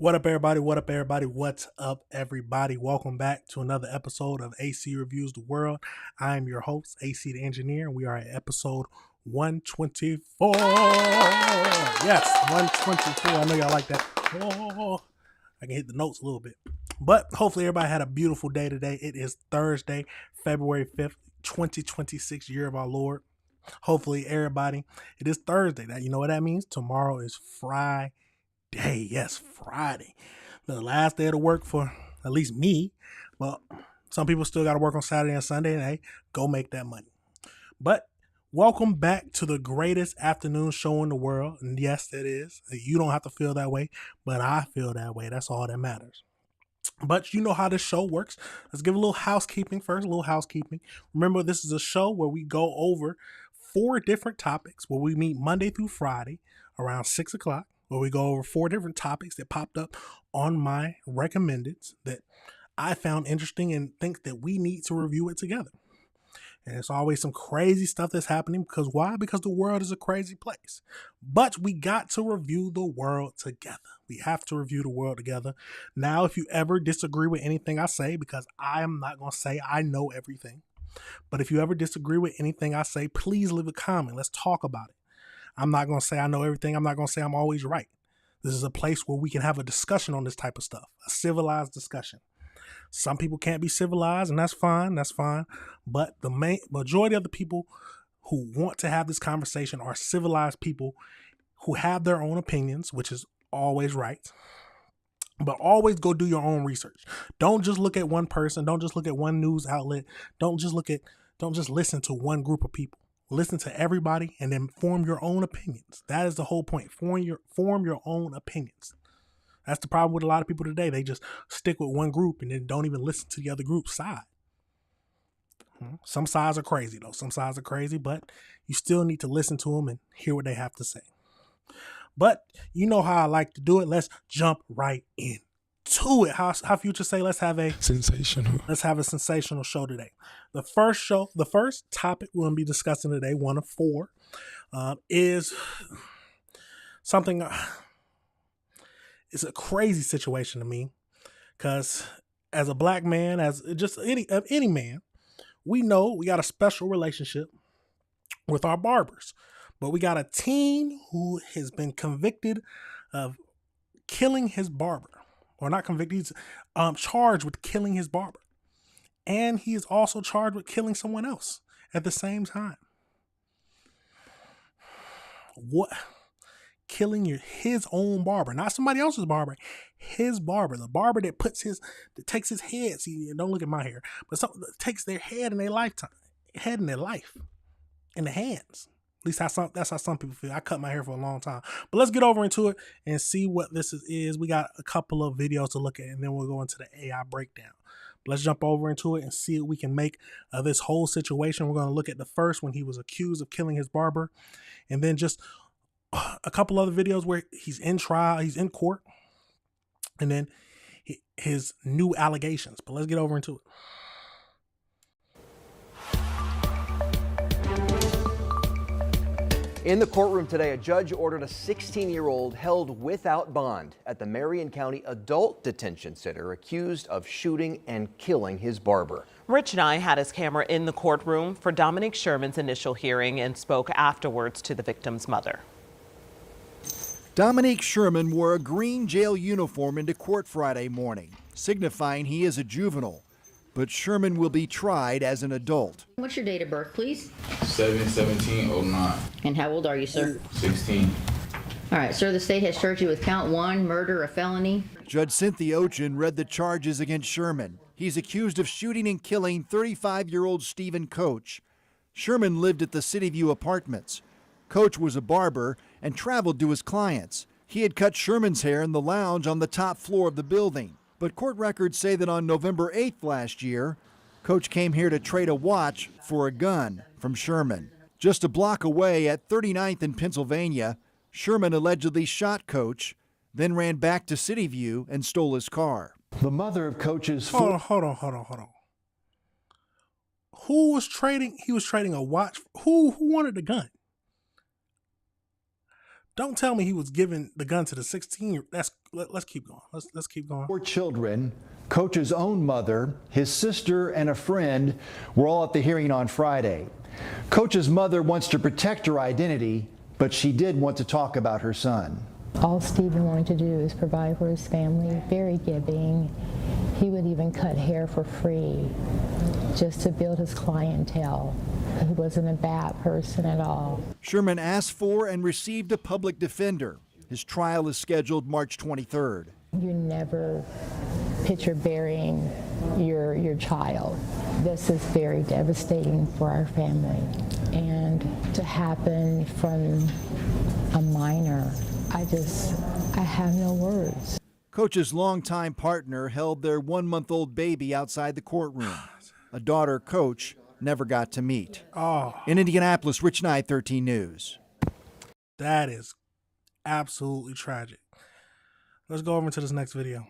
What up, everybody? What up, everybody? What's up, everybody? Welcome back to another episode of AC Reviews the World. I am your host, AC the Engineer, and we are at episode 124. Yes, 124. I know y'all like that. Oh, I can hit the notes a little bit. But hopefully everybody had a beautiful day today. It is Thursday, February 5th, 2026, year of our Lord. Hopefully everybody, it is Thursday. That, you know what that means? Tomorrow is Friday. Yes, Friday. The last day of the work for at least me. Well, some people still got to work on Saturday and Sunday, and hey, go make that money. But welcome back to the greatest afternoon show in the world. And yes, it is. You don't have to feel that way, but I feel that way. That's all that matters. But you know how this show works. Let's give a little housekeeping first, a little housekeeping. Remember, this is a show where we go over 4 different topics where we meet Monday through Friday around 6 o'clock. Where we go over 4 different topics that popped up on my recommendeds that I found interesting and think that we need to review it together. And it's always some crazy stuff that's happening because why? Because the world is a crazy place. But we got to review the world together. We have to review the world together. Now, if you ever disagree with anything I say, because I am not going to say I know everything, but if you ever disagree with anything I say, please leave a comment. Let's talk about it. I'm not going to say I know everything. I'm not going to say I'm always right. This is a place where we can have a discussion on this type of stuff, a civilized discussion. Some people can't be civilized, and that's fine. That's fine. But the majority of the people who want to have this conversation are civilized people who have their own opinions, which is always right. But always go do your own research. Don't just look at one person. Don't just look at one news outlet. Don't just listen to one group of people. Listen to everybody and then form your own opinions. That is the whole point. Form your own opinions. That's the problem with a lot of people today. They just stick with one group and then don't even listen to the other group's side. Some sides are crazy though. Some sides are crazy, but you still need to listen to them and hear what they have to say. But you know how I like to do it. Let's jump right in to it. How Future say, let's have a sensational show today. The first topic we're going to be discussing today, one of 4, is something. It's a crazy situation to me because as a black man, as just any man, we know we got a special relationship with our barbers, but we got a teen who has been convicted of killing his barber. Or not convicted, he's charged with killing his barber. And he is also charged with killing someone else at the same time. What? Killing his own barber, not somebody else's barber, his barber, the barber that takes his head. See, don't look at my hair, but takes their head in their life, in the hands. At least that's how some people feel. I cut my hair for a long time. But let's get over into it and see what this is. We got a couple of videos to look at, and then we'll go into the AI breakdown. But let's jump over into it and see what we can make of this whole situation. We're going to look at the first when he was accused of killing his barber, and then just a couple other videos where he's in trial, he's in court, and then his new allegations. But let's get over into it. In the courtroom today, a judge ordered a 16-year-old held without bond at the Marion County Adult Detention Center accused of shooting and killing his barber. Rich Nye had his camera in the courtroom for Dominic Sherman's initial hearing and spoke afterwards to the victim's mother. Dominic Sherman wore a green jail uniform into court Friday morning, signifying he is a juvenile. But Sherman will be tried as an adult. What's your date of birth, please? 7/17/09. And how old are you, sir? 16. All right, sir, the state has charged you with count 1, murder, a felony. Judge Cynthia Ochin read the charges against Sherman. He's accused of shooting and killing 35-year-old Stephen Coach. Sherman lived at the Cityview Apartments. Coach was a barber and traveled to his clients. He had cut Sherman's hair in the lounge on the top floor of the building. But court records say that on November 8th last year, Coach came here to trade a watch for a gun from Sherman. Just a block away at 39th in Pennsylvania, Sherman allegedly shot Coach, then ran back to Cityview and stole his car. The mother of Coach's... Hold on. Who was trading? He was trading a watch. Who wanted the gun? Don't tell me he was giving the gun to the 16. Let's keep going. Let's keep going. 4 children, Coach's own mother, his sister, and a friend were all at the hearing on Friday. Coach's mother wants to protect her identity, but she did want to talk about her son. All Stephen wanted to do is provide for his family, very giving. He would even cut hair for free just to build his clientele. He wasn't a bad person at all. Sherman asked for and received a public defender. His trial is scheduled March 23rd. You never picture burying your child. This is very devastating for our family. And to happen from a minor, I have no words. Coach's longtime partner held their 1-month-old baby outside the courtroom. A daughter Coach never got to meet. Oh, In Indianapolis, Rich Knight, 13 News. that is absolutely tragic. Let's go over to this next video.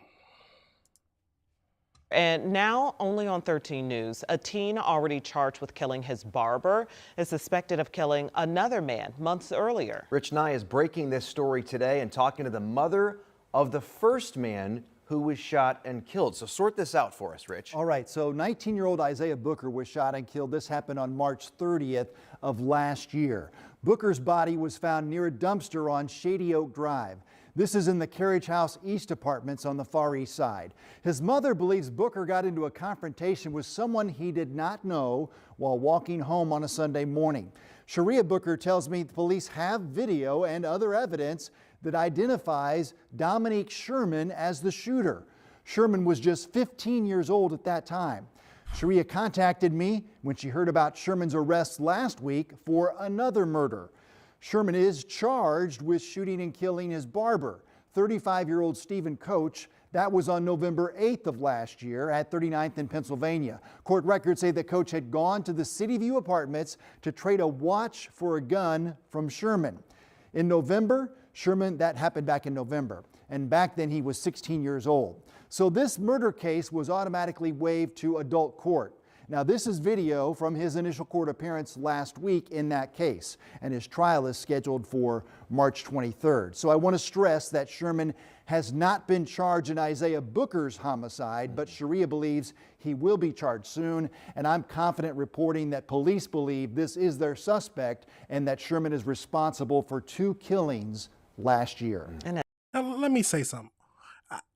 And now, only on 13 News, a teen already charged with killing his barber is suspected of killing another man months earlier. Rich Nye is breaking this story today and talking to the mother of the first man who was shot and killed. So sort this out for us, Rich. All right, so 19-year-old Isaiah Booker was shot and killed. This happened on March 30th of last year. Booker's body was found near a dumpster on Shady Oak Drive. This is in the Carriage House East Apartments on the Far East Side. His mother believes Booker got into a confrontation with someone he did not know while walking home on a Sunday morning. Sharia Booker tells me the police have video and other evidence that identifies Dominique Sherman as the shooter. Sherman was just 15 years old at that time. Sharia contacted me when she heard about Sherman's arrest last week for another murder. Sherman is charged with shooting and killing his barber, 35-year-old Stephen Coach. That was on November 8th of last year at 39th in Pennsylvania. Court records say that Coach had gone to the City View Apartments to trade a watch for a gun from Sherman. In November, that happened back in November, and back then he was 16 years old. So this murder case was automatically waived to adult court. Now this is video from his initial court appearance last week in that case, and his trial is scheduled for March 23rd. So I want to stress that Sherman has not been charged in Isaiah Booker's homicide, but Sharia believes he will be charged soon, and I'm confident reporting that police believe this is their suspect and that Sherman is responsible for 2 killings last year. Now, let me say something.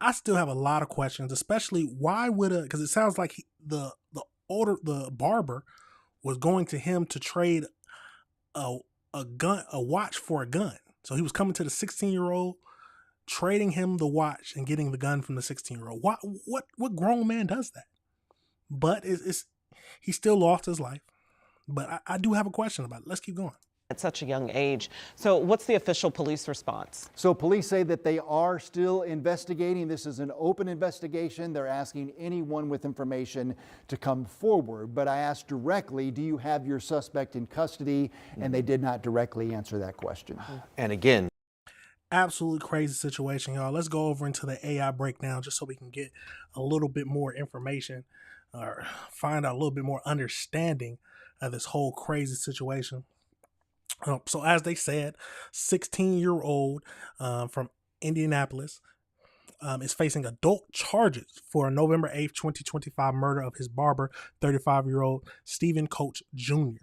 I still have a lot of questions, especially why would because it sounds like the barber was going to him to trade a watch for a gun. So he was coming to the 16-year-old, trading him the watch and getting the gun from the 16-year-old. What grown man does that? But he still lost his life. But I do have a question about it. Let's keep going. At such a young age. So what's the official police response? So police say that they are still investigating. This is an open investigation. They're asking anyone with information to come forward. But I asked directly, do you have your suspect in custody? And they did not directly answer that question. And again, Absolutely crazy situation, y'all. Let's go over into the AI breakdown just so we can get a little bit more information or find out a little bit more understanding of this whole crazy situation. So as they said, 16-year-old from Indianapolis is facing adult charges for a November 8th, 2025 murder of his barber, 35-year-old Stephen Coach Jr.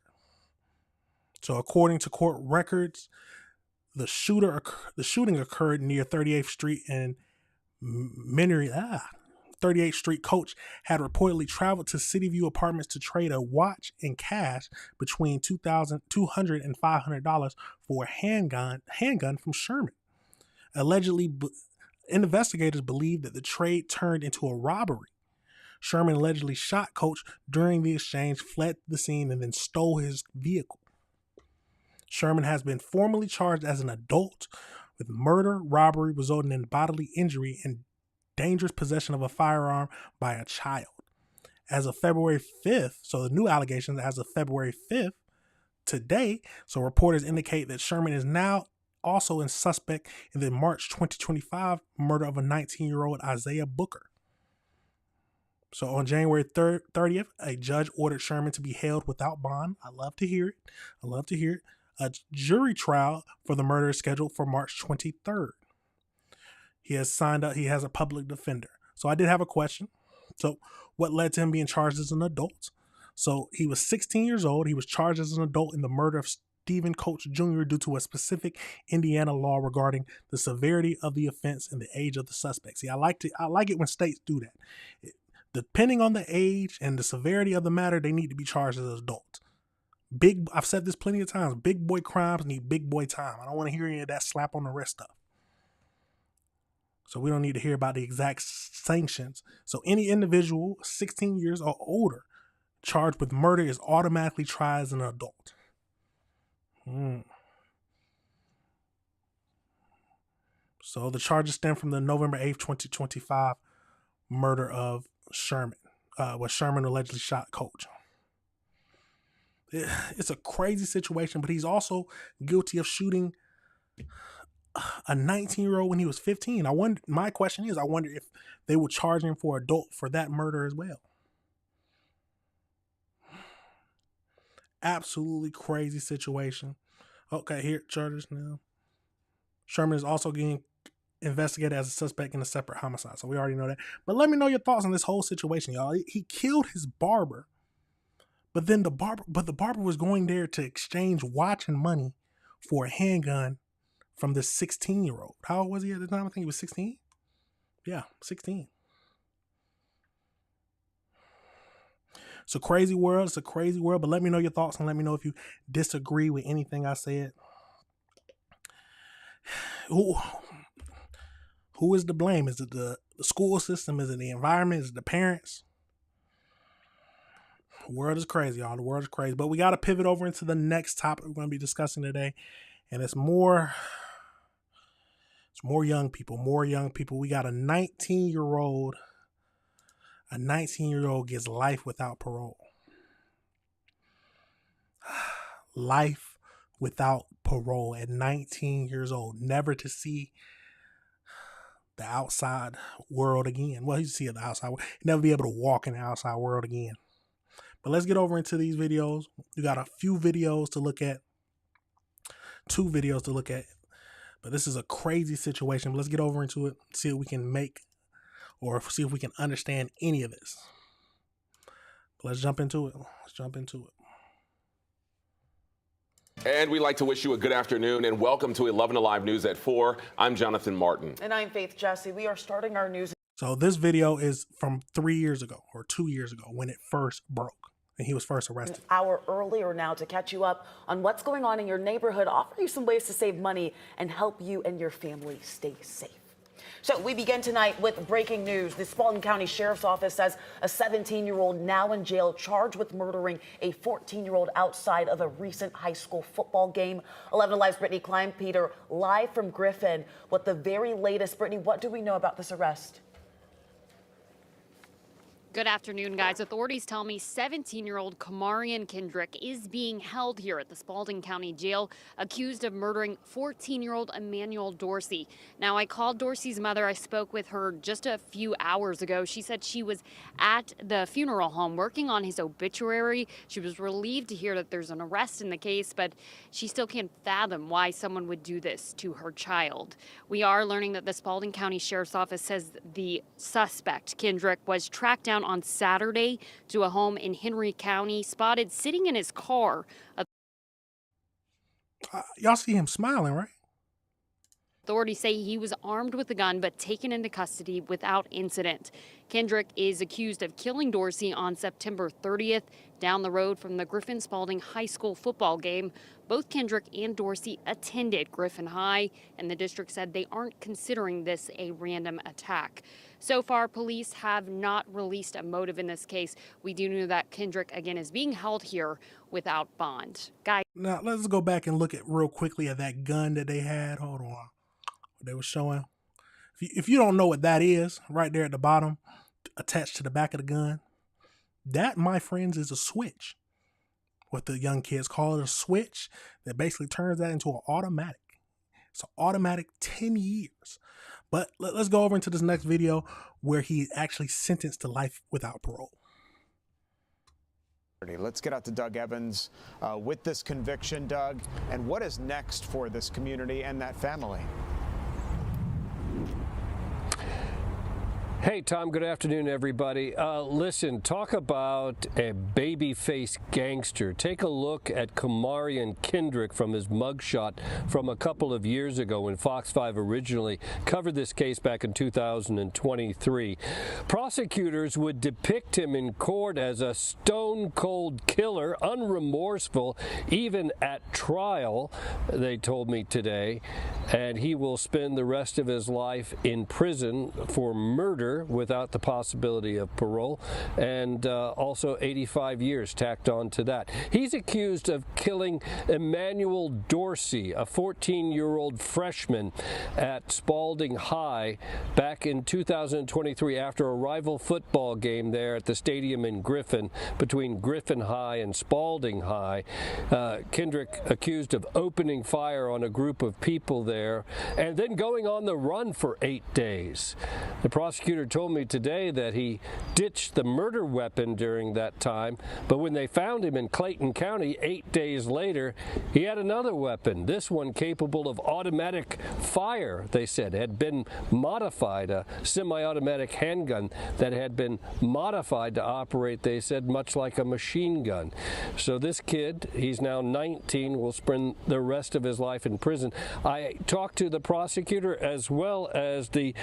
So according to court records, the shooting occurred near 38th Street and 38th Street. Coach had reportedly traveled to City View Apartments to trade a watch and cash between $200 and $500 for a handgun from Sherman. Allegedly, investigators believe that the trade turned into a robbery. Sherman allegedly shot Coach during the exchange, fled the scene, and then stole his vehicle. Sherman has been formally charged as an adult with murder, robbery resulting in bodily injury, and dangerous possession of a firearm by a child. As of February 5th, so the new allegations as of February 5th, today, so reporters indicate that Sherman is now also a suspect in the March 2025 murder of a 19-year-old Isaiah Booker. So on January 30th, a judge ordered Sherman to be held without bond. I love to hear it. A jury trial for the murder is scheduled for March 23rd. He has signed up. He has a public defender. So I did have a question. So what led to him being charged as an adult? So he was 16 years old. He was charged as an adult in the murder of Stephen Coach Jr. due to a specific Indiana law regarding the severity of the offense and the age of the suspect. See, I like it when states do that. Depending on the age and the severity of the matter, they need to be charged as adults. I've said this plenty of times. Big boy crimes need big boy time. I don't want to hear any of that slap on the wrist stuff. So we don't need to hear about the exact sanctions. So any individual 16 years or older charged with murder is automatically tried as an adult. So the charges stem from the November 8th, 2025 murder of Sherman, where Sherman allegedly shot Coach. It's a crazy situation, but he's also guilty of shooting a 19-year-old when he was 15. My question is, I wonder if they will charge him for adult for that murder as well. Absolutely crazy situation. Okay, here, charges now. Sherman is also getting investigated as a suspect in a separate homicide. So we already know that. But let me know your thoughts on this whole situation, y'all. He killed his barber. But then the barber was going there to exchange watch and money for a handgun from this 16-year-old. How old was he at the time? I think he was 16. Yeah, 16. It's a crazy world. It's a crazy world. But let me know your thoughts and let me know if you disagree with anything I said. Who is to blame? Is it the school system? Is it the environment? Is it the parents? The world is crazy, y'all. The world is crazy. But we got to pivot over into the next topic we're going to be discussing today. And it's more young people. More young people. We got a 19-year-old. A 19-year-old gets life without parole. Life without parole at 19 years old. Never to see the outside world again. Well, he'd see the outside world. Never be able to walk in the outside world again. But let's get over into these videos. We got a few videos to look at. 2 videos to look at. But this is a crazy situation. But let's get over into it. See if we can make or see if we can understand any of this. But let's jump into it. And we'd like to wish you a good afternoon and welcome to 11 Alive News at 4. I'm Jonathan Martin. And I'm Faith Jesse. We are starting our news. So this video is from 3 years ago or 2 years ago when it first broke and he was first arrested. An hour earlier now to catch you up on what's going on in your neighborhood, offer you some ways to save money and help you and your family stay safe. So we begin tonight with breaking news. The Spalding County Sheriff's Office says a 17-year-old now in jail charged with murdering a 14-year-old outside of a recent high school football game. 11 Alive's Brittany Kleinpeter live from Griffin with the very latest. Brittany, what do we know about this arrest? Good afternoon, guys. Authorities tell me 17-year-old Kamarian Kendrick is being held here at the Spalding County Jail, accused of murdering 14-year-old Emmanuel Dorsey. Now, I called Dorsey's mother. I spoke with her just a few hours ago. She said she was at the funeral home working on his obituary. She was relieved to hear that there's an arrest in the case, but she still can't fathom why someone would do this to her child. We are learning that the Spalding County Sheriff's Office says the suspect, Kendrick, was tracked down on Saturday to a home in Henry County, spotted sitting in his car. Y'all see him smiling, right? Authorities say he was armed with a gun but taken into custody without incident. Kendrick is accused of killing Dorsey on September 30th down the road from the Griffin Spalding High School football game. Both Kendrick and Dorsey attended Griffin High, and the district said they aren't considering this a random attack. So far, police have not released a motive in this case. We do know that Kendrick, again, is being held here without bond. Guys. Now, let's go back and look at real quickly at that gun that they had. Hold on. They were showing. If you don't know what that is, right there at the bottom, attached to the back of the gun, that, my friends, is a switch. What the young kids call it, a switch that basically turns that into an automatic. It's an automatic 10 years. But let's go over into this next video where he actually sentenced to life without parole. Let's get out to Doug Evans with this conviction, Doug, and what is next for this community and that family? Hey, Tom, good afternoon, everybody. Listen, talk about a baby-faced gangster. Take a look at Kamarian Kendrick from his mugshot from a couple of years ago when Fox 5 originally covered this case back in 2023. Prosecutors would depict him in court as a stone-cold killer, unremorseful, even at trial, they told me today, and he will spend the rest of his life in prison for murder without the possibility of parole, and also 85 years tacked on to that. He's accused of killing Emmanuel Dorsey, a 14-year-old freshman at Spalding High back in 2023 after a rival football game there at the stadium in Griffin between Griffin High and Spalding High. Kendrick accused of opening fire on a group of people there and then going on the run for 8 days. The prosecutor told me today that he ditched the murder weapon during that time, but when they found him in Clayton County 8 days later, he had another weapon, this one capable of automatic fire, they said, had been modified, a semi-automatic handgun that had been modified to operate, they said, much like a machine gun. So this kid, he's now 19, will spend the rest of his life in prison. I talked to the prosecutor as well as the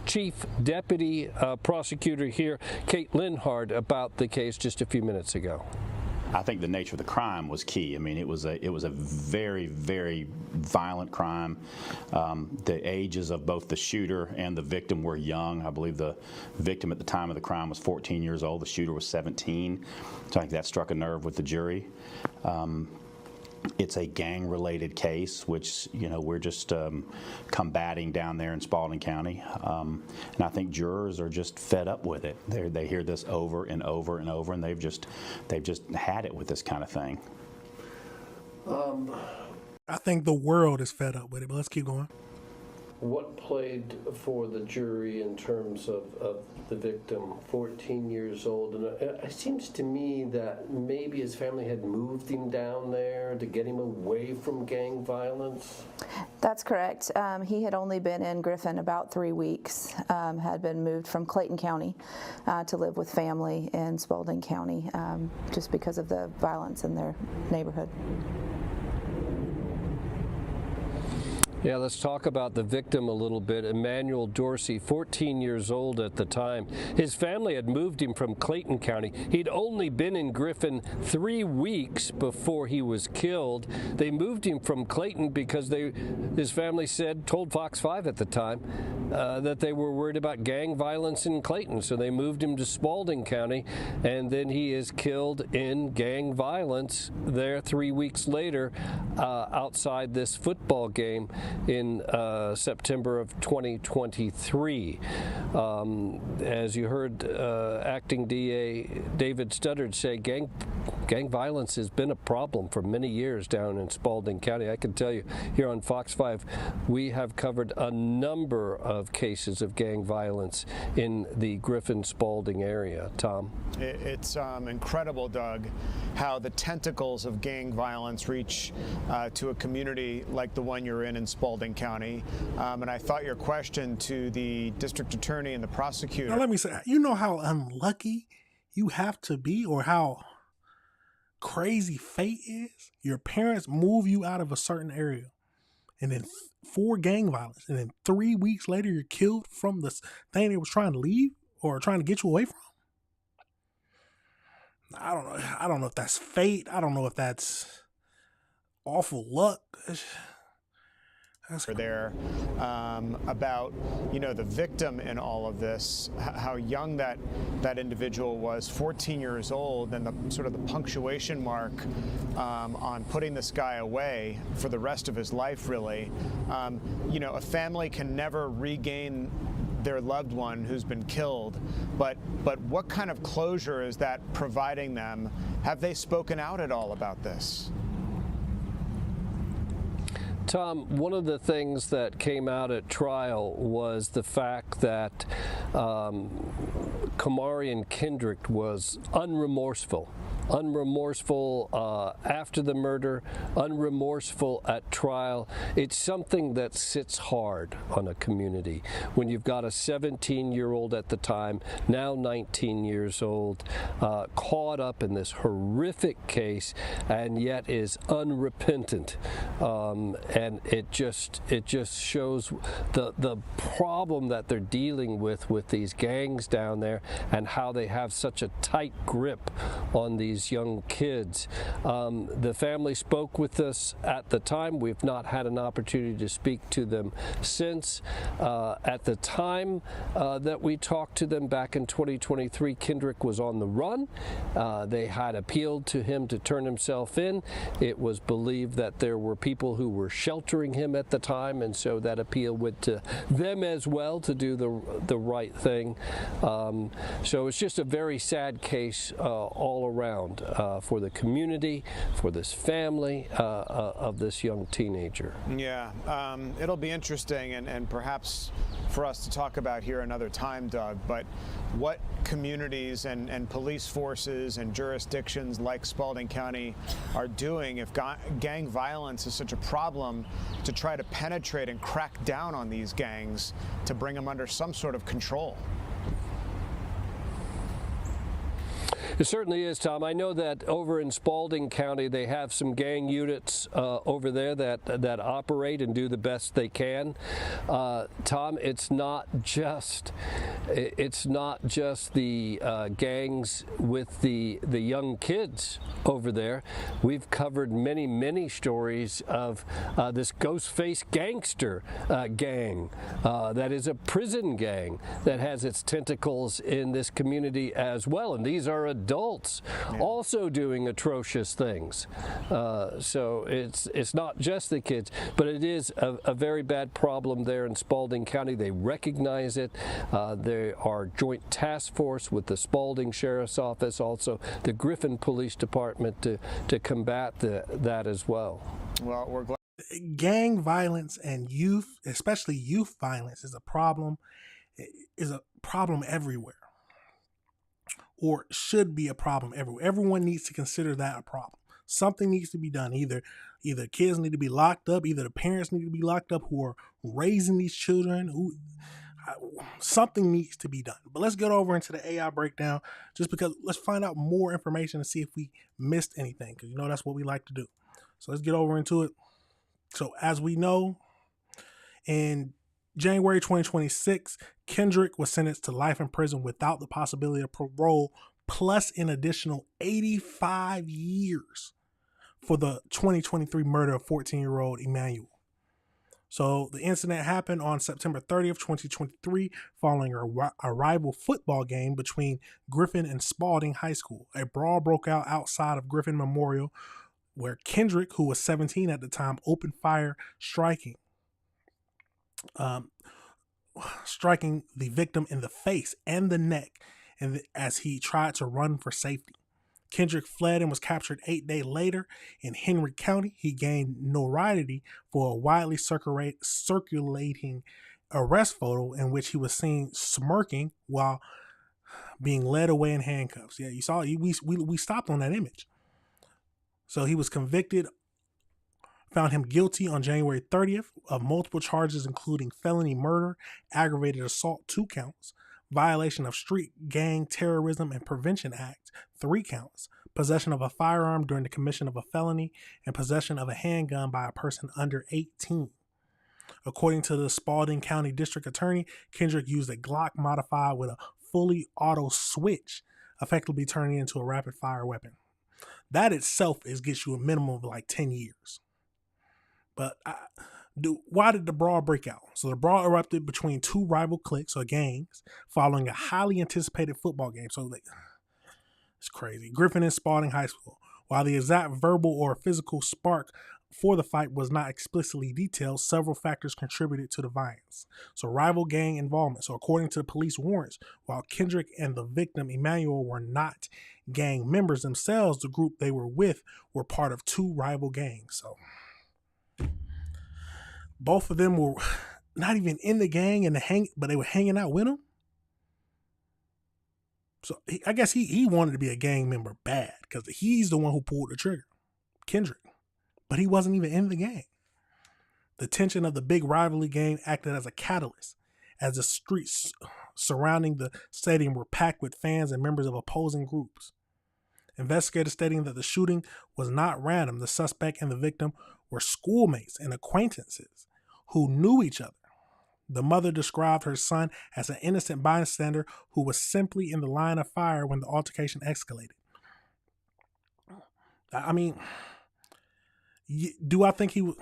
chief deputy prosecutor here, Kate Linhart, about the case just a few minutes ago. I think the nature of the crime was key. I mean, it was a very, very violent crime. The ages of both the shooter and the victim were young. I believe the victim at the time of the crime was 14 years old. The shooter was 17. So I think that struck a nerve with the jury. It's a gang-related case, which, you know, we're just combating down there in Spalding County, and I think jurors are just fed up with it. They hear this over and over and over, and they've just had it with this kind of thing. I think the world is fed up with it, but let's keep going. What played for the jury in terms of the victim, 14 years old? And it seems to me that maybe his family had moved him down there to get him away from gang violence. That's correct. He had only been in Griffin about 3 weeks, had been moved from Clayton County to live with family in Spalding County just because of the violence in their neighborhood. Yeah, let's talk about the victim a little bit. Emmanuel Dorsey, 14 years old at the time. His family had moved him from Clayton County. He'd only been in Griffin 3 weeks before he was killed. They moved him from Clayton because his family told Fox 5 at the time that they were worried about gang violence in Clayton. So they moved him to Spalding County, and then he is killed in gang violence there 3 weeks later outside this football game in September of 2023. As you heard acting DA David Studdard say, gang violence has been a problem for many years down in Spalding County. I can tell you here on Fox 5, we have covered a number of cases of gang violence in the Griffin-Spalding area. Tom? It's incredible, Doug, how the tentacles of gang violence reach to a community like the one you're in Spalding County. And I thought your question to the district attorney and the prosecutor. Now let me say, you know how unlucky you have to be, or how crazy fate is? Your parents move you out of a certain area, and then for gang violence, and then 3 weeks later you're killed from the thing they was trying to leave or trying to get you away from. I don't know if that's fate. I don't know if that's awful luck. There about, you know, the victim in all of this, how young that individual was, 14 years old, and the sort of the punctuation mark on putting this guy away for the rest of his life, really. You know, a family can never regain their loved one who's been killed, but what kind of closure is that providing them? Have they spoken out at all about this? Tom, one of the things that came out at trial was the fact that Kamarian Kendrick was unremorseful. unremorseful after the murder, unremorseful at trial. It's something that sits hard on a community when you've got a 17-year-old at the time, now 19 years old, caught up in this horrific case, and yet is unrepentant. And it just shows the problem that they're dealing with these gangs down there, and how they have such a tight grip on these young kids. The family spoke with us at the time. We've not had an opportunity to speak to them since. At the time that we talked to them back in 2023, Kendrick was on the run. They had appealed to him to turn himself in. It was believed that there were people who were sheltering him at the time, and so that appeal went to them as well to do the right thing. So it's just a very sad case all around for the community, for this family of this young teenager. Yeah, it'll be interesting and perhaps for us to talk about here another time, Doug, but what communities and police forces and jurisdictions like Spalding County are doing if gang violence is such a problem, to try to penetrate and crack down on these gangs to bring them under some sort of control. It certainly is, Tom. I know that over in Spalding County, they have some gang units over there that operate and do the best they can. Tom, it's not just the gangs with the young kids over there. We've covered many stories of this ghost-faced gangster gang that is a prison gang that has its tentacles in this community as well, and these are adults also doing atrocious things. So it's not just the kids, but it is a very bad problem there in Spalding County. They recognize it. They are joint task force with the Spalding Sheriff's Office, also the Griffin Police Department to combat that as well. Well, we're glad. Gang violence and youth, especially youth violence, is a problem everywhere. Or should be a problem everywhere. Everyone needs to consider that a problem. Something needs to be done. Either kids need to be locked up, either the parents need to be locked up who are raising these children. Something needs to be done. But let's get over into the AI breakdown, just because let's find out more information and see if we missed anything, because that's what we like to do. So let's get over into it. So as we know, in January 2026, Kendrick was sentenced to life in prison without the possibility of parole, plus an additional 85 years for the 2023 murder of 14-year-old Emmanuel. So the incident happened on September 30th, 2023, following a rival football game between Griffin and Spalding High School. A brawl broke out outside of Griffin Memorial, where Kendrick, who was 17 at the time, opened fire, striking the victim in the face and the neck, and as he tried to run for safety. Kendrick fled and was captured 8 days later in Henry County. He gained notoriety for a widely circulating arrest photo in which he was seen smirking while being led away in handcuffs. Yeah, you saw, we stopped on that image. So he was convicted, found him guilty on January 30th of multiple charges, including felony murder, aggravated assault 2 counts, violation of Street Gang Terrorism and Prevention Act 3 counts, possession of a firearm during the commission of a felony, and possession of a handgun by a person under 18. According to the Spalding County District Attorney, Kendrick used a Glock modified with a fully auto switch, effectively turning it into a rapid fire weapon. That itself gets you a minimum of like 10 years. But why did the brawl break out? So the brawl erupted between 2 rival cliques or gangs following a highly anticipated football game. So it's crazy. Griffin and Spalding High School. While the exact verbal or physical spark for the fight was not explicitly detailed, several factors contributed to the violence. So rival gang involvement. So according to the police warrants, while Kendrick and the victim Emmanuel were not gang members themselves, the group they were with were part of 2 rival gangs. So both of them were not even in the gang but they were hanging out with them. So I guess he wanted to be a gang member bad because he's the one who pulled the trigger, Kendrick. But he wasn't even in the gang. The tension of the big rivalry game acted as a catalyst, as the streets surrounding the stadium were packed with fans and members of opposing groups. Investigators stating that the shooting was not random. The suspect and the victim were schoolmates and acquaintances who knew each other. The mother described her son as an innocent bystander who was simply in the line of fire when the altercation escalated. I mean, do I think he was...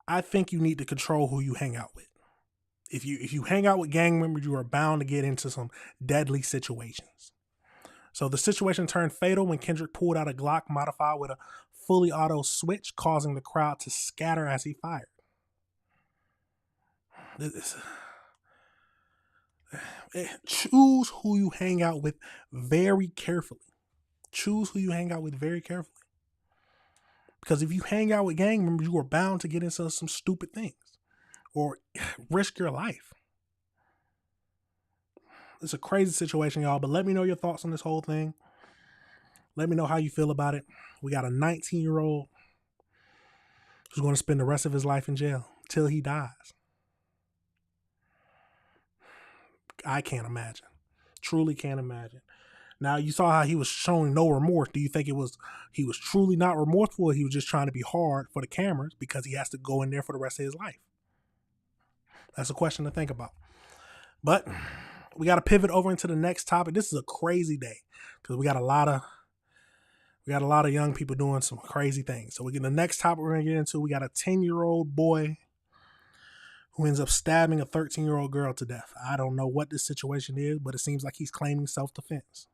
I think you need to control who you hang out with. If you hang out with gang members, you are bound to get into some deadly situations. So the situation turned fatal when Kendrick pulled out a Glock modified with a fully auto switch, causing the crowd to scatter as he fired. Choose who you hang out with very carefully. Choose who you hang out with very carefully. Because if you hang out with gang members, you are bound to get into some stupid things or risk your life. It's a crazy situation, y'all, but let me know your thoughts on this whole thing. Let me know how you feel about it. We got a 19-year-old who's going to spend the rest of his life in jail till he dies. I can't imagine. Truly can't imagine. Now, you saw how he was showing no remorse. Do you think he was truly not remorseful, or he was just trying to be hard for the cameras because he has to go in there for the rest of his life? That's a question to think about. But we got to pivot over into the next topic. This is a crazy day because we got a lot of young people doing some crazy things. So the next topic we're going to get into, we got a 10-year-old boy who ends up stabbing a 13-year-old girl to death. I don't know what this situation is, but it seems like he's claiming self-defense.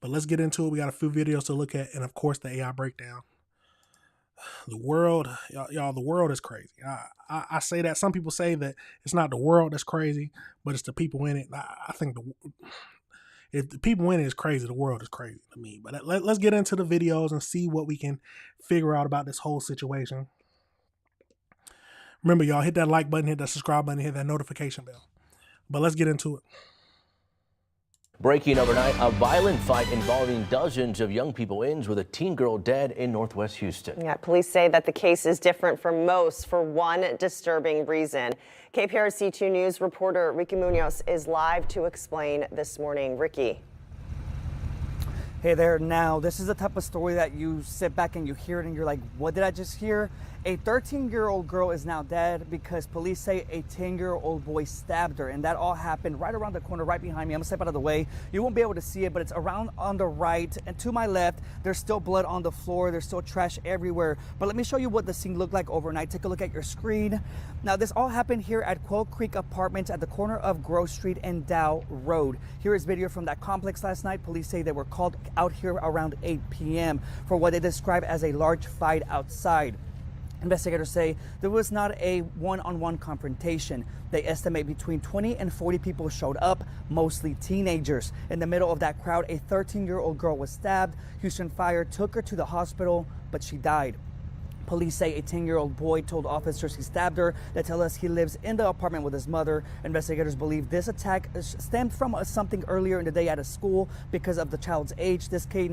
But let's get into it. We got a few videos to look at, and of course the AI breakdown. The world, y'all, the world is crazy. I say that. Some people say that it's not the world that's crazy, but it's the people in it. I think if the people in it is crazy, the world is crazy to me. But let's get into the videos and see what we can figure out about this whole situation. Remember, y'all, hit that like button, hit that subscribe button, hit that notification bell. But let's get into it. Breaking overnight, a violent fight involving dozens of young people ends with a teen girl dead in Northwest Houston. Yeah, police say that the case is different from most for one disturbing reason. KPRC 2 News reporter Ricky Munoz is live to explain this morning. Ricky. Hey there. Now, this is the type of story that you sit back and you hear it and you're like, what did I just hear? A 13-year-old girl is now dead because police say a 10-year-old boy stabbed her, and that all happened right around the corner, right behind me. I'm gonna step out of the way. You won't be able to see it, but it's around on the right, and to my left, there's still blood on the floor. There's still trash everywhere. But let me show you what the scene looked like overnight. Take a look at your screen. Now, this all happened here at Quail Creek Apartments at the corner of Grove Street and Dow Road. Here is video from that complex last night. Police say they were called out here around 8 p.m. for what they describe as a large fight outside. Investigators say there was not a one-on-one confrontation. They estimate between 20 and 40 people showed up, mostly teenagers. In the middle of that crowd, a 13-year-old girl was stabbed. Houston Fire took her to the hospital, but she died. Police say a 10-year-old boy told officers he stabbed her. They tell us he lives in the apartment with his mother. Investigators believe this attack stemmed from something earlier in the day at a school because of the child's age. This case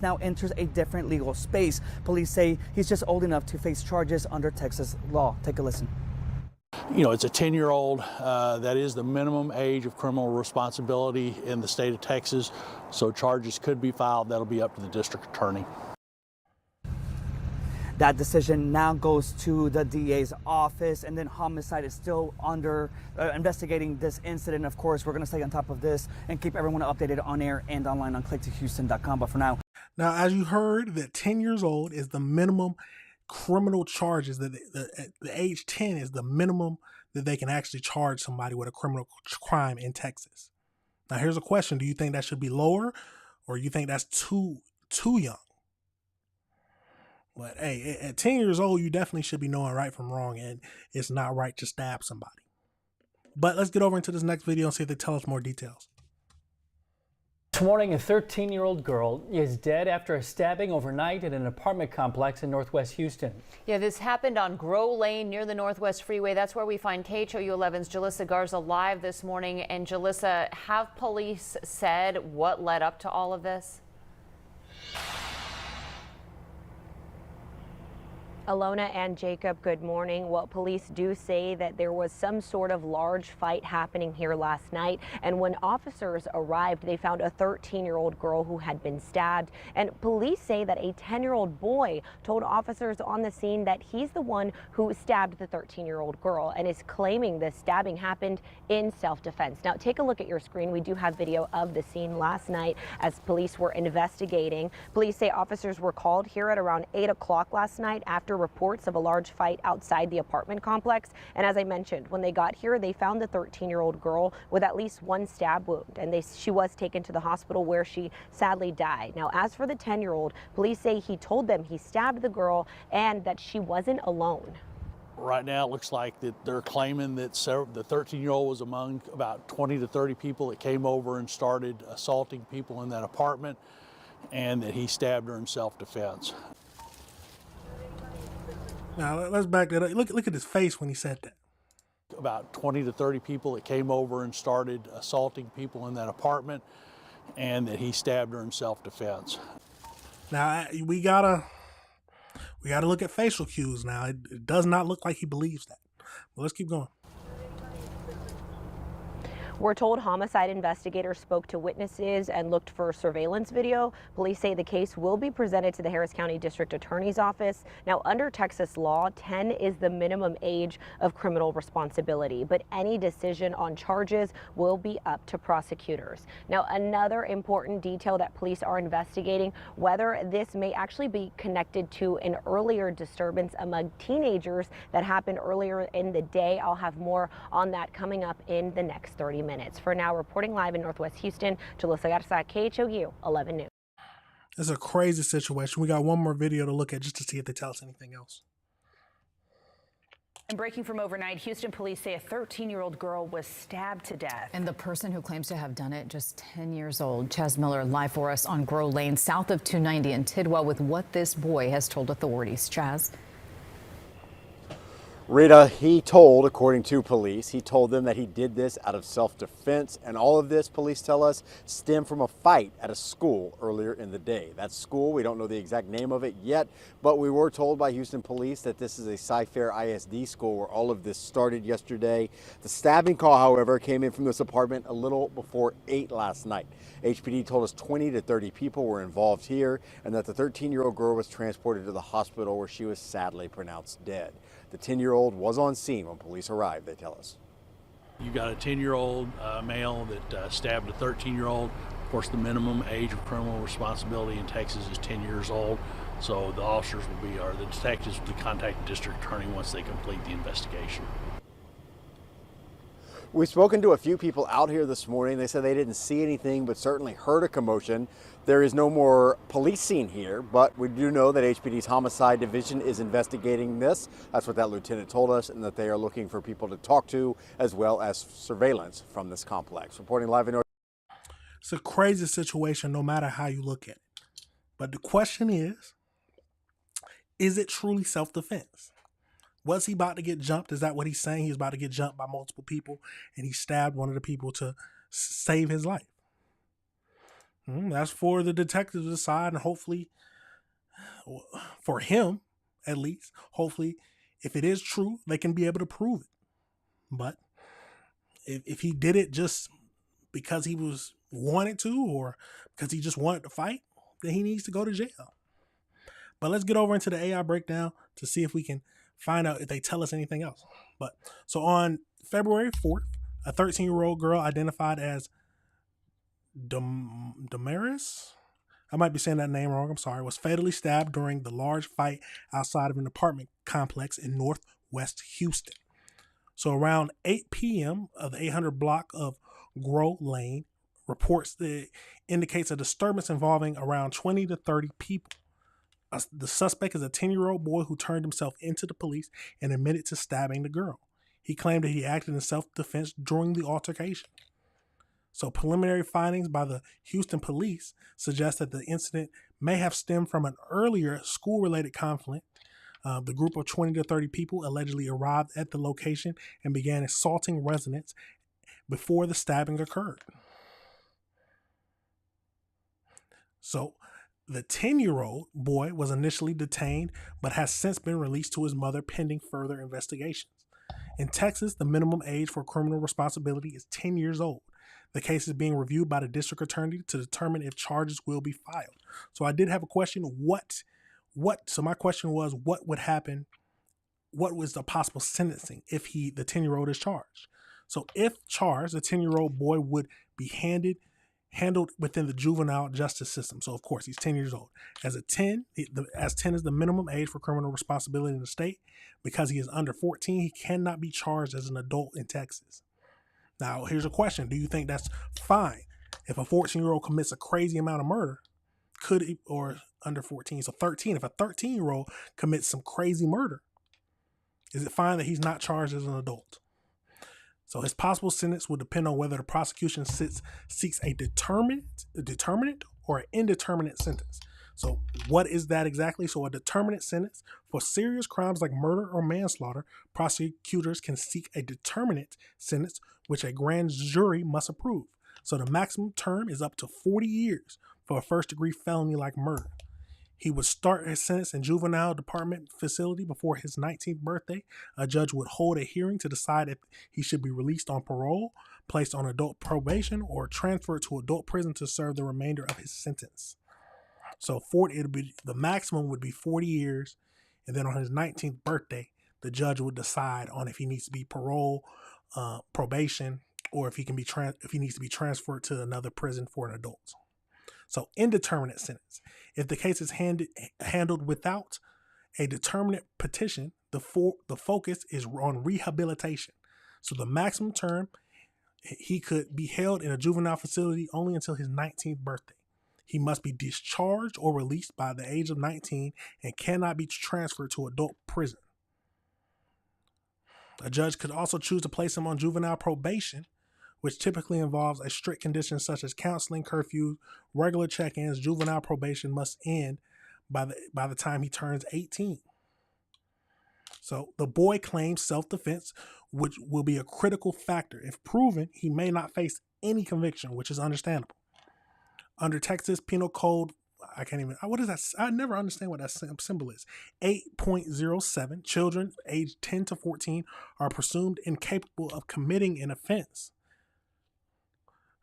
now enters a different legal space. Police say he's just old enough to face charges under Texas law. Take a listen. You know, it's a 10-year-old. That is the minimum age of criminal responsibility in the state of Texas. So charges could be filed. That'll be up to the district attorney. That decision now goes to the DA's office, and then homicide is still under investigating this incident. Of course, we're going to stay on top of this and keep everyone updated on air and online on clicktohouston.com. But for now, as you heard, that 10 years old is the minimum criminal charges that the age 10 is the minimum that they can actually charge somebody with a criminal crime in Texas. Now, here's a question: do you think that should be lower, or you think that's too young? But hey, at 10 years old, you definitely should be knowing right from wrong, and it's not right to stab somebody. But let's get over into this next video and see if they tell us more details. This morning, a 13-year-old girl is dead after a stabbing overnight at an apartment complex in Northwest Houston. Yeah, this happened on Grow Lane near the Northwest Freeway. That's where we find KHOU 11's Jalissa Garza live this morning. And Jalissa, have police said what led up to all of this? Alona and Jacob, good morning. Well, police do say that there was some sort of large fight happening here last night. And when officers arrived, they found a 13-year-old girl who had been stabbed. And police say that a 10-year-old boy told officers on the scene that he's the one who stabbed the 13-year-old girl and is claiming the stabbing happened in self-defense. Now, take a look at your screen. We do have video of the scene last night as police were investigating. Police say officers were called here at around 8 o'clock last night after reports of a large fight outside the apartment complex. And as I mentioned, when they got here, they found the 13-year-old girl with at least one stab wound, and she was taken to the hospital where she sadly died. Now, as for the 10-year-old, police say he told them he stabbed the girl and that she wasn't alone. Right now, it looks like that they're claiming that the 13-year-old was among about 20 to 30 people that came over and started assaulting people in that apartment, and that he stabbed her in self-defense. Now, let's back that up. Look at his face when he said that. About 20 to 30 people that came over and started assaulting people in that apartment, and that he stabbed her in self-defense. Now, we gotta look at facial cues now. It does not look like he believes that. But let's keep going. We're told homicide investigators spoke to witnesses and looked for surveillance video. Police say the case will be presented to the Harris County District Attorney's Office. Now, under Texas law, 10 is the minimum age of criminal responsibility, but any decision on charges will be up to prosecutors. Now, another important detail that police are investigating, whether this may actually be connected to an earlier disturbance among teenagers that happened earlier in the day. I'll have more on that coming up in the next 30 minutes. For now, reporting live in Northwest Houston, Jalissa Garza, KHOU 11 News. It's a crazy situation. We got one more video to look at just to see if they tell us anything else. And breaking from overnight, Houston police say a 13-year-old girl was stabbed to death. And the person who claims to have done it, just 10 years old. Chaz Miller live for us on Grow Lane, south of 290 in Tidwell, with what this boy has told authorities. Chaz? Rita, he told, according to police, he told them that he did this out of self-defense, and all of this, police tell us, stemmed from a fight at a school earlier in the day. That school, we don't know the exact name of it yet, but we were told by Houston police that this is a Cy-Fair ISD school where all of this started yesterday. The stabbing call, however, came in from this apartment a little before 8 last night. HPD told us 20 to 30 people were involved here, and that the 13-year-old girl was transported to the hospital where she was sadly pronounced dead. The 10-year-old was on scene when police arrived, they tell us. You got a 10-year-old male that stabbed a 13-year-old. Of course, the minimum age of criminal responsibility in Texas is 10 years old. So the officers will be, or the detectives will be contacting the district attorney once they complete the investigation. We've spoken to a few people out here this morning. They said they didn't see anything, but certainly heard a commotion. There is no more police scene here, but we do know that HPD's Homicide Division is investigating this. That's what that lieutenant told us, and that they are looking for people to talk to, as well as surveillance from this complex. Reporting live in North. It's a crazy situation no matter how you look at it. But the question is it truly self-defense? Was he about to get jumped? Is that what he's saying? He's about to get jumped by multiple people and he stabbed one of the people to save his life. That's for the detectives to decide, and hopefully, for him at least, hopefully, if it is true, they can be able to prove it. But if he did it just because he wanted to, or because he just wanted to fight, then he needs to go to jail. But let's get over into the AI breakdown to see if we can find out if they tell us anything else. But so on February 4th, a 13-year-old girl identified as Damaris, I might be saying that name wrong, I'm sorry, was fatally stabbed during the large fight outside of an apartment complex in Northwest Houston. So around 8 p.m. of the 800 block of Grow Lane, reports that indicates a disturbance involving around 20 to 30 people. The suspect is a 10-year-old boy who turned himself into the police and admitted to stabbing the girl. He claimed that he acted in self-defense during the altercation. So preliminary findings by the Houston police suggest that the incident may have stemmed from an earlier school-related conflict. The group of 20 to 30 people allegedly arrived at the location and began assaulting residents before the stabbing occurred. So the 10-year-old boy was initially detained but has since been released to his mother pending further investigations. In Texas, the minimum age for criminal responsibility is 10 years old. The case is being reviewed by the district attorney to determine if charges will be filed. So I did have a question. So my question was, what would happen? What was the possible sentencing if the 10-year-old is charged? So if charged, the 10-year-old boy would be handled within the juvenile justice system. So of course he's 10 years old. As 10 is the minimum age for criminal responsibility in the state. Because he is under 14, he cannot be charged as an adult in Texas. Now, here's a question. Do you think that's fine? If a 14-year-old commits a crazy amount of murder, or under 14, so 13, if a 13-year-old commits some crazy murder, is it fine that he's not charged as an adult? So his possible sentence will depend on whether the prosecution seeks a determinate or an indeterminate sentence. So what is that exactly? So a determinate sentence for serious crimes like murder or manslaughter, prosecutors can seek a determinate sentence which a grand jury must approve. So the maximum term is up to 40 years for a first-degree felony like murder. He would start his sentence in juvenile department facility before his 19th birthday. A judge would hold a hearing to decide if he should be released on parole, placed on adult probation, or transferred to adult prison to serve the remainder of his sentence. So the maximum would be 40 years, and then on his 19th birthday, the judge would decide on if he needs to be parole, probation, or if he needs to be transferred to another prison for an adult. So indeterminate sentence. If the case is handled without a determinate petition, the focus is on rehabilitation. So the maximum term, he could be held in a juvenile facility only until his 19th birthday. He must be discharged or released by the age of 19 and cannot be transferred to adult prison. A judge could also choose to place him on juvenile probation, which typically involves a strict conditions such as counseling, curfew, regular check-ins. Juvenile probation must end by the time he turns 18. So the boy claims self-defense, which will be a critical factor. If proven, he may not face any conviction, which is understandable. Under Texas Penal Code, what is that? I never understand what that symbol is. 8.07, children aged 10 to 14 are presumed incapable of committing an offense.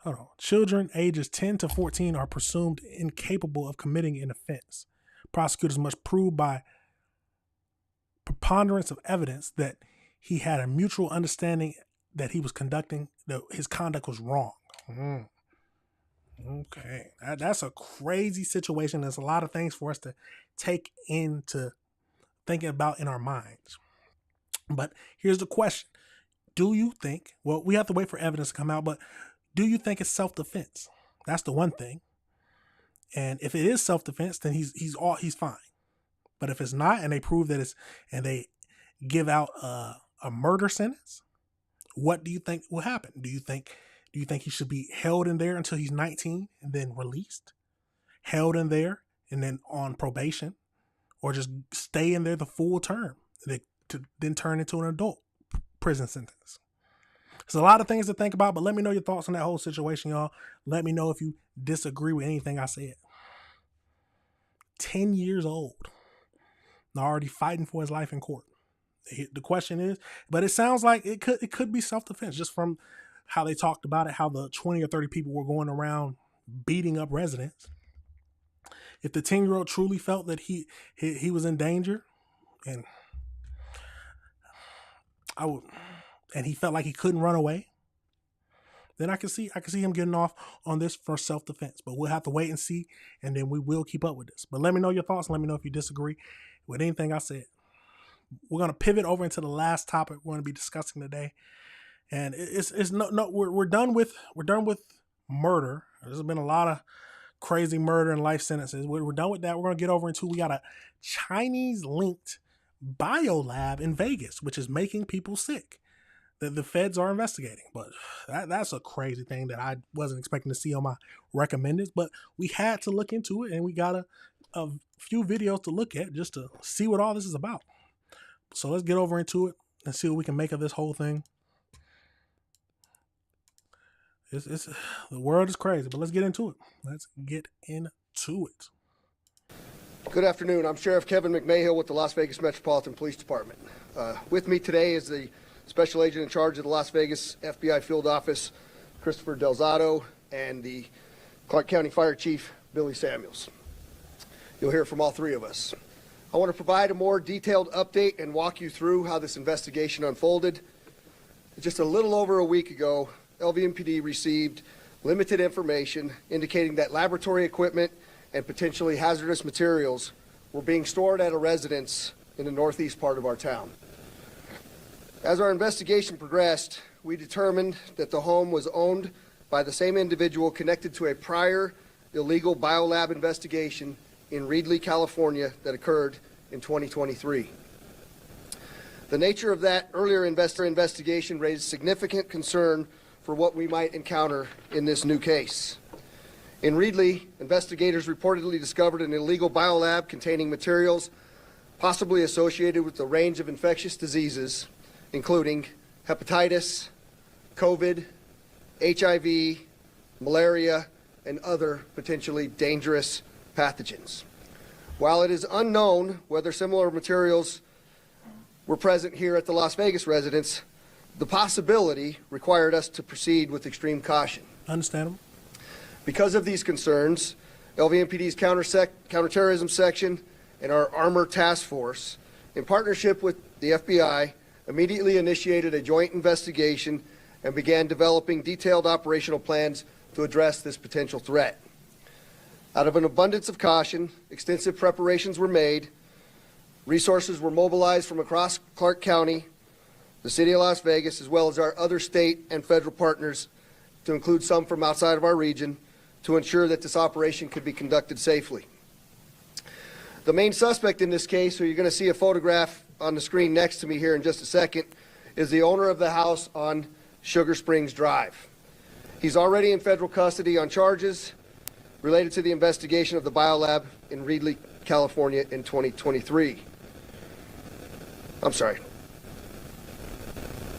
Hold on. Children ages 10 to 14 are presumed incapable of committing an offense. Prosecutors must prove by preponderance of evidence that he had a mutual understanding that his conduct was wrong. Okay. That's a crazy situation. There's a lot of things for us to take into thinking about in our minds. But here's the question. Do you think, well, we have to wait for evidence to come out, but do you think it's self-defense? That's the one thing. And if it is self-defense, then he's fine. But if it's not, and they prove that and they give out a murder sentence, what do you think will happen? Do you think he should be held in there until he's 19 and then released? Held in there and then on probation? Or just stay in there the full term to then turn into an adult prison sentence? There's a lot of things to think about, but let me know your thoughts on that whole situation, y'all. Let me know if you disagree with anything I said. 10 years old. Now already fighting for his life in court. The question is, but it sounds like it could be self-defense just from how they talked about it, how the 20 or 30 people were going around beating up residents. If the 10-year-old truly felt that he was in danger and he felt like he couldn't run away, then I can see him getting off on this for self-defense. But we'll have to wait and see, and then we will keep up with this. But let me know your thoughts. And let me know if you disagree with anything I said. We're going to pivot over into the last topic we're going to be discussing today, and we're done with murder. There's been a lot of crazy murder and life sentences. We're done with that. We're going to get over into, we got a Chinese-linked biolab in Vegas, which is making people sick. the feds are investigating. But that's a crazy thing that I wasn't expecting to see on my recommended. But we had to look into it, and we got a few videos to look at just to see what all this is about. So let's get over into it and see what we can make of this whole thing. The world is crazy, but let's get into it. Let's get into it. Good afternoon. I'm Sheriff Kevin McMahill with the Las Vegas Metropolitan Police Department. With me today is the Special Agent in charge of the Las Vegas FBI Field Office, Christopher Delzato, and the Clark County Fire Chief, Billy Samuels. You'll hear from all three of us. I want to provide a more detailed update and walk you through how this investigation unfolded. Just a little over a week ago, LVMPD received limited information indicating that laboratory equipment and potentially hazardous materials were being stored at a residence in the northeast part of our town. As our investigation progressed, we determined that the home was owned by the same individual connected to a prior illegal biolab investigation in Reedley, California that occurred in 2023. The nature of that earlier investigation raised significant concern for what we might encounter in this new case. In Reedley, investigators reportedly discovered an illegal biolab containing materials possibly associated with a range of infectious diseases, including hepatitis, COVID, HIV, malaria, and other potentially dangerous pathogens. While it is unknown whether similar materials were present here at the Las Vegas residence, the possibility required us to proceed with extreme caution. Understandable. Because of these concerns, LVMPD's counterterrorism section and our Armor Task Force, in partnership with the FBI, immediately initiated a joint investigation and began developing detailed operational plans to address this potential threat. Out of an abundance of caution, extensive preparations were made, resources were mobilized from across Clark County, the city of Las Vegas, as well as our other state and federal partners, to include some from outside of our region, to ensure that this operation could be conducted safely. The main suspect in this case, who you're going to see a photograph on the screen next to me here in just a second, is the owner of the house on Sugar Springs Drive. He's already in federal custody on charges related to the investigation of the biolab in Reedley, California in 2023. I'm sorry.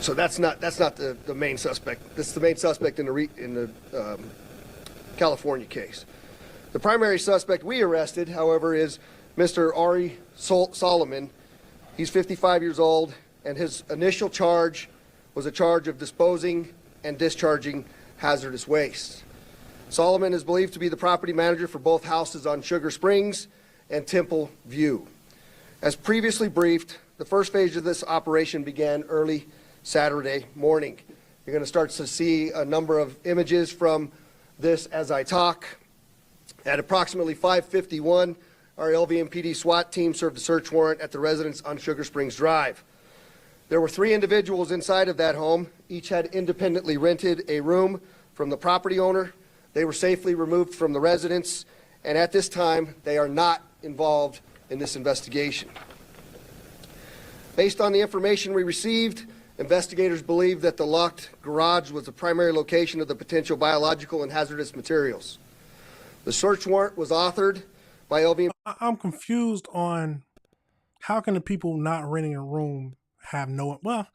So that's not the main suspect. This is the main suspect in the California case. The primary suspect we arrested, however, is Mr. Ari Solomon. He's 55 years old, and his initial charge was a charge of disposing and discharging hazardous waste. Solomon is believed to be the property manager for both houses on Sugar Springs and Temple View. As previously briefed, the first phase of this operation began early Saturday morning. You're going to start to see a number of images from this as I talk. At approximately 5:51, our LVMPD SWAT team served a search warrant at the residence on Sugar Springs Drive. There were 3 individuals inside of that home. Each had independently rented a room from the property owner. They were safely removed from the residence, and at this time, they are not involved in this investigation. Based on the information we received, investigators believe that the locked garage was the primary location of the potential biological and hazardous materials. The search warrant was authored by LVMPD. I'm confused on how can the people not renting a room have no, well,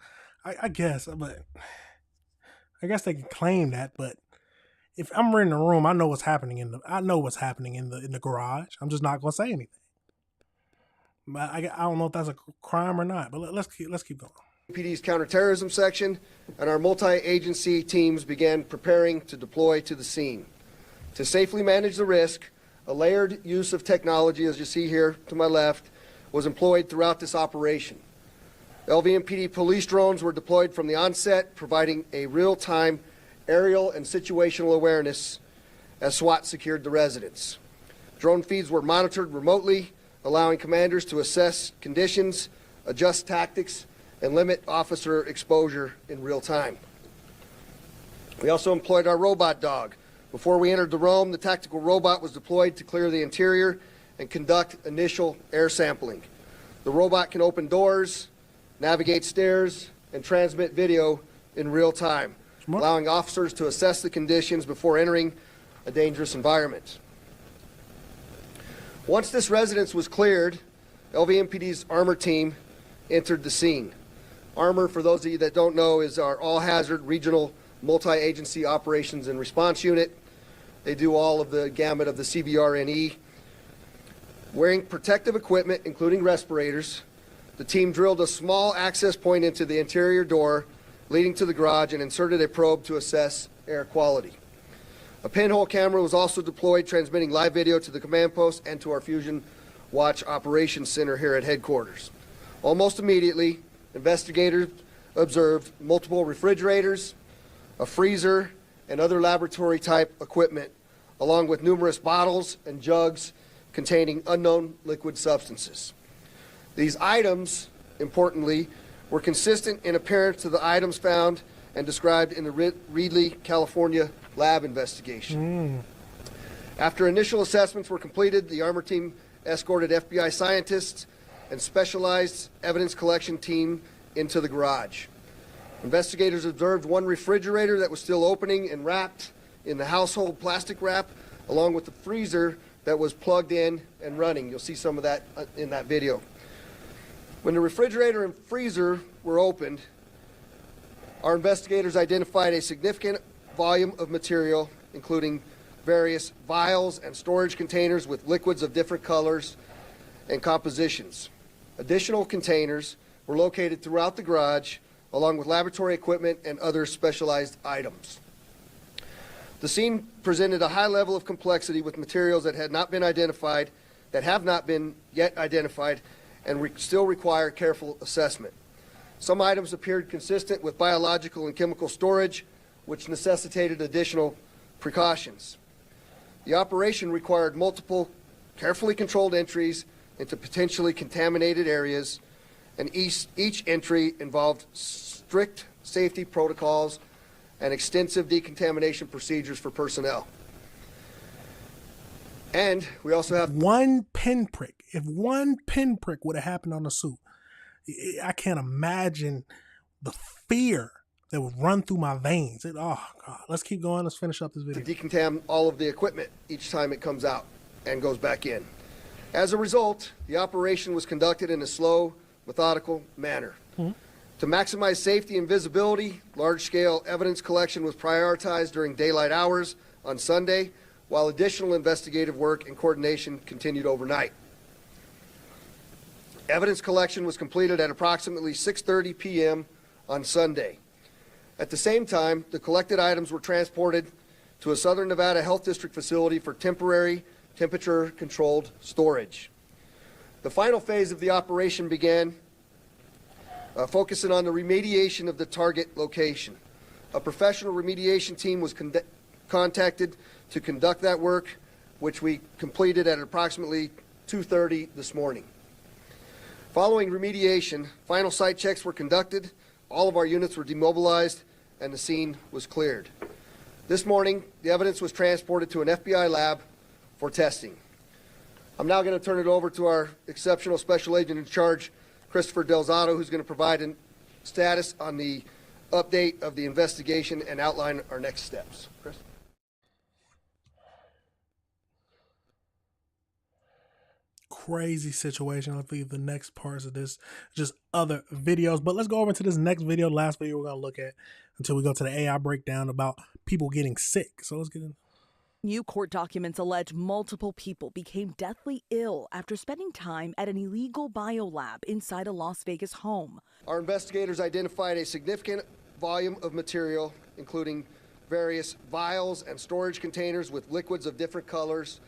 I guess, but I guess they can claim that, but if I'm renting a room, I know what's happening in the garage. I'm just not going to say anything. But I don't know if that's a crime or not, but let's keep going. PD's counterterrorism section and our multi-agency teams began preparing to deploy to the scene. To safely manage the risk, a layered use of technology, as you see here to my left, was employed throughout this operation. LVMPD police drones were deployed from the onset, providing a real-time aerial and situational awareness as SWAT secured the residence. Drone feeds were monitored remotely, allowing commanders to assess conditions, adjust tactics, and limit officer exposure in real time. We also employed our robot dog. Before we entered the room, the tactical robot was deployed to clear the interior and conduct initial air sampling. The robot can open doors, navigate stairs, and transmit video in real time, allowing officers to assess the conditions before entering a dangerous environment. Once this residence was cleared, LVMPD's Armor team entered the scene. Armor, for those of you that don't know, is our all-hazard regional multi-agency operations and response unit. They do all of the gamut of the CBRNE. Wearing protective equipment, including respirators, the team drilled a small access point into the interior door leading to the garage and inserted a probe to assess air quality. A pinhole camera was also deployed, transmitting live video to the command post and to our Fusion Watch Operations Center here at headquarters. Almost immediately, investigators observed multiple refrigerators, a freezer, and other laboratory-type equipment, along with numerous bottles and jugs containing unknown liquid substances. These items, importantly, were consistent in appearance to the items found and described in the Reedley, California lab investigation. After initial assessments were completed, the Armor team escorted FBI scientists and specialized evidence collection team into the garage. Investigators observed one refrigerator that was still opening and wrapped in the household plastic wrap, along with the freezer that was plugged in and running. You'll see some of that in that video. When the refrigerator and freezer were opened, our investigators identified a significant volume of material, including various vials and storage containers with liquids of different colors and compositions. Additional containers were located throughout the garage, along with laboratory equipment and other specialized items. The scene presented a high level of complexity with materials that had not been identified, that have not been yet identified, and still require careful assessment. Some items appeared consistent with biological and chemical storage, which necessitated additional precautions. The operation required multiple carefully controlled entries into potentially contaminated areas, and each entry involved strict safety protocols and extensive decontamination procedures for personnel. And we also have one pinprick. If one pinprick would have happened on the suit, I can't imagine the fear that would run through my veins. Oh, God. Let's keep going. Let's finish up this video. To decontam all of the equipment each time it comes out and goes back in. As a result, the operation was conducted in a slow, methodical manner. To maximize safety and visibility, large-scale evidence collection was prioritized during daylight hours on Sunday, while additional investigative work and coordination continued overnight. Evidence collection was completed at approximately 6:30 p.m. on Sunday. At the same time, the collected items were transported to a Southern Nevada Health District facility for temporary temperature-controlled storage. The final phase of the operation began focusing on the remediation of the target location. A professional remediation team was contacted to conduct that work, which we completed at approximately 2:30 this morning. Following remediation, final site checks were conducted, all of our units were demobilized, and the scene was cleared. This morning, the evidence was transported to an FBI lab for testing. I'm now going to turn it over to our exceptional special agent in charge, Christopher Delzato, who's going to provide a status on the update of the investigation and outline our next steps. Chris? Crazy situation. I'll leave the next parts of this, just other videos. But let's go over to this next video, the last video we're going to look at until we go to the AI breakdown about people getting sick. So let's get in. New court documents allege multiple people became deathly ill after spending time at an illegal biolab inside a Las Vegas home. Our investigators identified a significant volume of material, including various vials and storage containers with liquids of different colors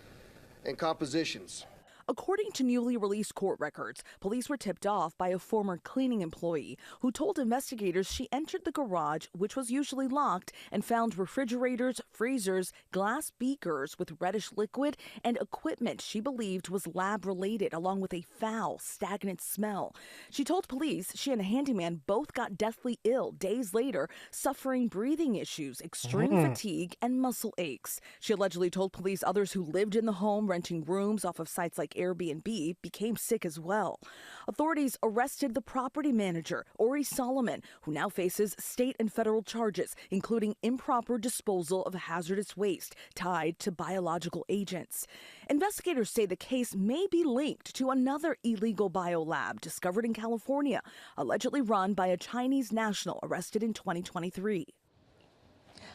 and compositions. According to newly released court records, police were tipped off by a former cleaning employee who told investigators she entered the garage, which was usually locked, and found refrigerators, freezers, glass beakers with reddish liquid, and equipment she believed was lab-related, along with a foul, stagnant smell. She told police she and a handyman both got deathly ill days later, suffering breathing issues, extreme fatigue, and muscle aches. She allegedly told police others who lived in the home renting rooms off of sites like Airbnb became sick as well. Authorities arrested the property manager, Ori Solomon, who now faces state and federal charges, including improper disposal of hazardous waste tied to biological agents. Investigators say the case may be linked to another illegal biolab discovered in California, allegedly run by a Chinese national arrested in 2023.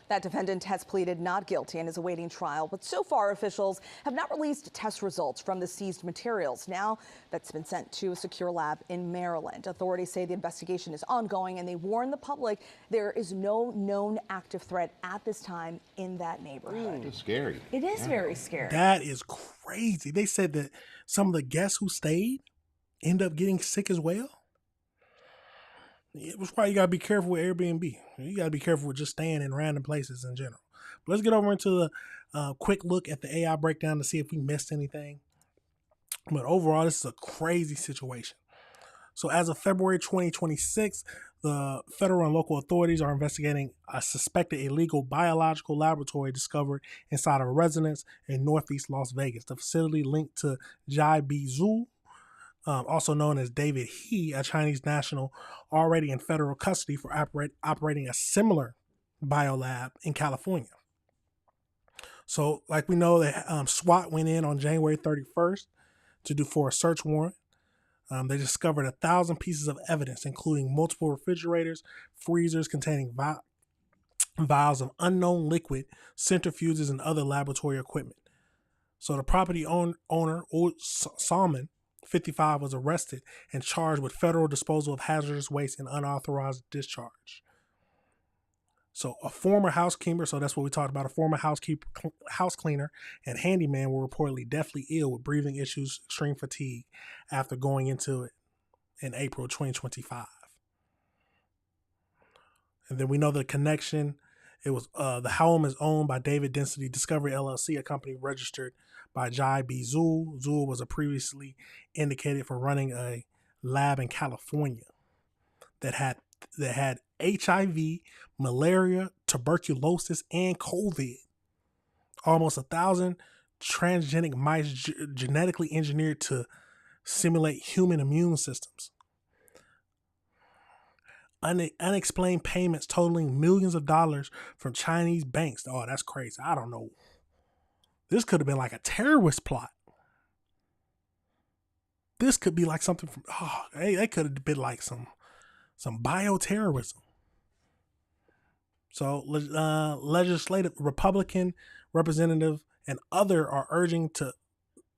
That defendant has pleaded not guilty and is awaiting trial, but so far officials have not released test results from the seized materials. Now that's been sent to a secure lab in Maryland. Authorities say the investigation is ongoing and they warn the public there is no known active threat at this time in that neighborhood. It's scary. It is very scary. That is crazy. They said that some of the guests who stayed end up getting sick as well. It was why you got to be careful with Airbnb. You got to be careful with just staying in random places in general. But let's get over into the quick look at the AI breakdown to see if we missed anything. But overall, this is a crazy situation. So as of February 2026, the federal and local authorities are investigating a suspected illegal biological laboratory discovered inside of a residence in Northeast Las Vegas. The facility linked to Jai B. Zhu, also known as David He, a Chinese national already in federal custody for operating a similar biolab in California. So, like we know, that SWAT went in on January 31st for a search warrant. They discovered 1,000 pieces of evidence, including multiple refrigerators, freezers containing vials of unknown liquid, centrifuges, and other laboratory equipment. So the property owner, Salmon, 55, was arrested and charged with federal disposal of hazardous waste and unauthorized discharge. So a former housekeeper, so that's what we talked about, a former house cleaner and handyman were reportedly deathly ill with breathing issues, extreme fatigue after going into it in April 2025. And then we know the connection. It was the home is owned by David Density Discovery LLC, a company registered by Jai B. Zhu. Zhu was previously indicated for running a lab in California that had HIV, malaria, tuberculosis, and COVID. Almost 1,000 transgenic mice genetically engineered to simulate human immune systems. Unexplained payments totaling millions of dollars from Chinese banks. Oh, that's crazy. I don't know. This could have been like a terrorist plot. This could be like something from, they could have been like some bioterrorism. So legislative Republican representative and other are urging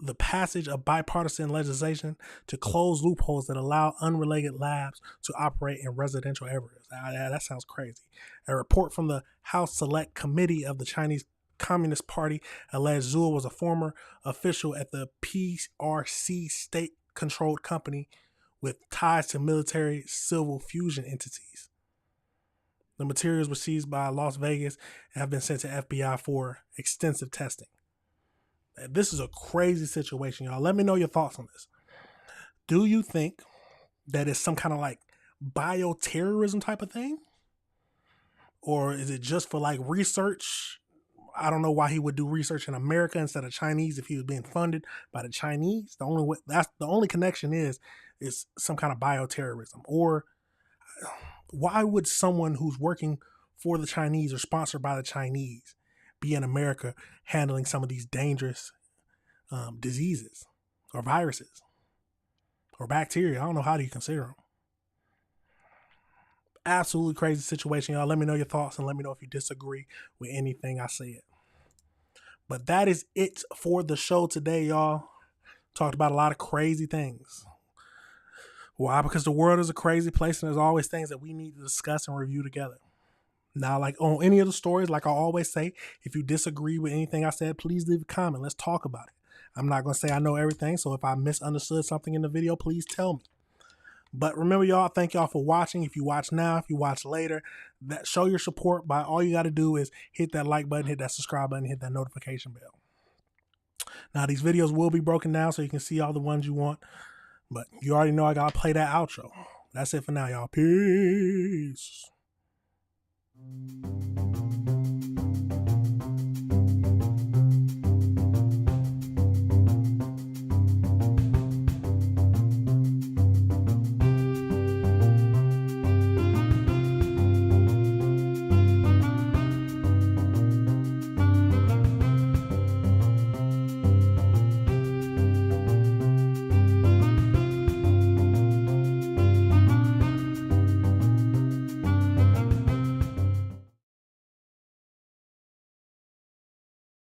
the passage of bipartisan legislation to close loopholes that allow unrelated labs to operate in residential areas. That sounds crazy. A report from the House Select Committee of the Chinese Communist Party alleged Zhu was a former official at the PRC state-controlled company with ties to military civil fusion entities. The materials were seized by Las Vegas and have been sent to FBI for extensive testing. This is a crazy situation, y'all. Let me know your thoughts on this. Do you think that it's some kind of like bioterrorism type of thing? Or is it just for like research? I don't know why he would do research in America instead of Chinese if he was being funded by the Chinese. That's the only connection is some kind of bioterrorism. Or why would someone who's working for the Chinese or sponsored by the Chinese be in America handling some of these dangerous diseases or viruses or bacteria? I don't know, how do you consider them? Absolutely crazy situation, y'all. Let me know your thoughts and let me know if you disagree with anything I said. But that is it for the show today, y'all. Talked about a lot of crazy things. Why? Because the world is a crazy place and there's always things that we need to discuss and review together. Now, like on any of the stories, like I always say, if you disagree with anything I said, please leave a comment. Let's talk about it. I'm not going to say I know everything, so if I misunderstood something in the video, please tell me. But remember, y'all, thank y'all for watching. If you watch now, if you watch later, that show your support by all you got to do is hit that like button, hit that subscribe button, hit that notification bell. Now, these videos will be broken down so you can see all the ones you want. But you already know I got to play that outro. That's it for now, y'all. Peace.